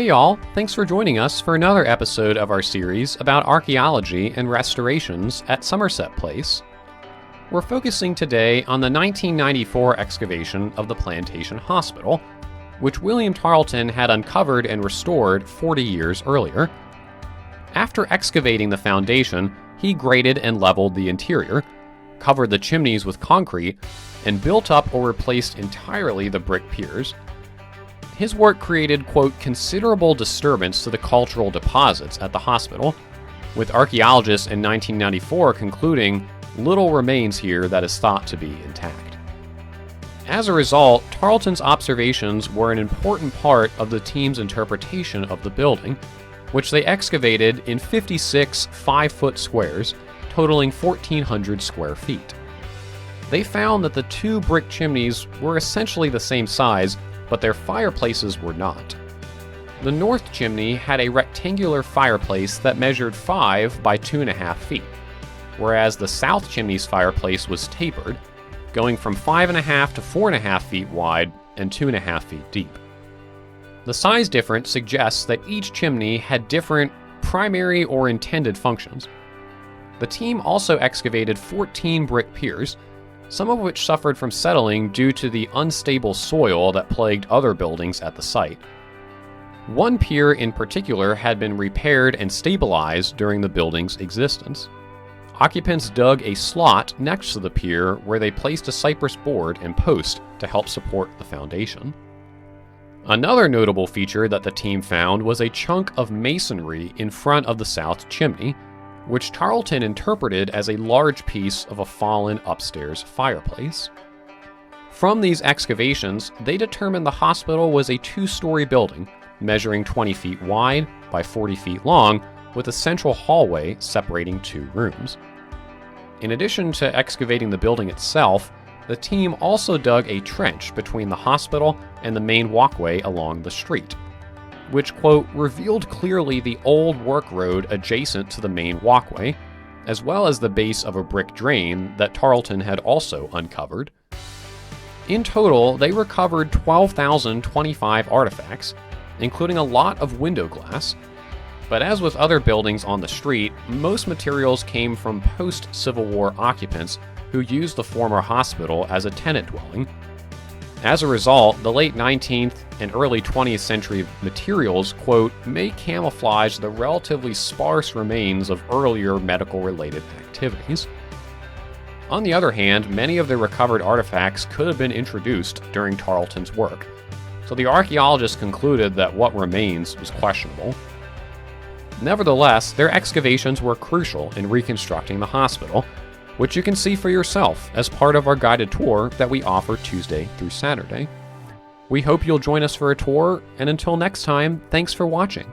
Hey y'all, thanks for joining us for another episode of our series about archaeology and restorations at Somerset Place. We're focusing today on the 1994 excavation of the Plantation Hospital, which William Tarleton had uncovered and restored 40 years earlier. After excavating the foundation, he graded and leveled the interior, covered the chimneys with concrete, and built up or replaced entirely the brick piers. His work created, quote, considerable disturbance to the cultural deposits at the hospital, with archaeologists in 1994 concluding little remains here that is thought to be intact. As a result, Tarleton's observations were an important part of the team's interpretation of the building, which they excavated in 56 5-foot squares, totaling 1,400 square feet. They found that the two brick chimneys were essentially the same size, but their fireplaces were not. The north chimney had a rectangular fireplace that measured 5 by 2.5 feet, whereas the south chimney's fireplace was tapered, going from 5.5 to 4.5 feet wide and 2.5 feet deep. The size difference suggests that each chimney had different primary or intended functions. The team also excavated 14 brick piers, some of which suffered from settling due to the unstable soil that plagued other buildings at the site. One pier in particular had been repaired and stabilized during the building's existence. Occupants dug a slot next to the pier where they placed a cypress board and post to help support the foundation. Another notable feature that the team found was a chunk of masonry in front of the south chimney, which Tarleton interpreted as a large piece of a fallen upstairs fireplace. From these excavations, they determined the hospital was a 2-story building, measuring 20 feet wide by 40 feet long, with a central hallway separating 2 rooms. In addition to excavating the building itself, the team also dug a trench between the hospital and the main walkway along the street, which, quote, revealed clearly the old work road adjacent to the main walkway, as well as the base of a brick drain that Tarleton had also uncovered. In total, they recovered 12,025 artifacts, including a lot of window glass. But as with other buildings on the street, most materials came from post-Civil War occupants who used the former hospital as a tenant dwelling. As a result, the late 19th and early 20th century materials, quote, may camouflage the relatively sparse remains of earlier medical-related activities. On the other hand, many of the recovered artifacts could have been introduced during Tarleton's work, so the archaeologists concluded that what remains was questionable. Nevertheless, their excavations were crucial in reconstructing the hospital, which you can see for yourself as part of our guided tour that we offer Tuesday through Saturday. We hope you'll join us for a tour, and until next time, thanks for watching.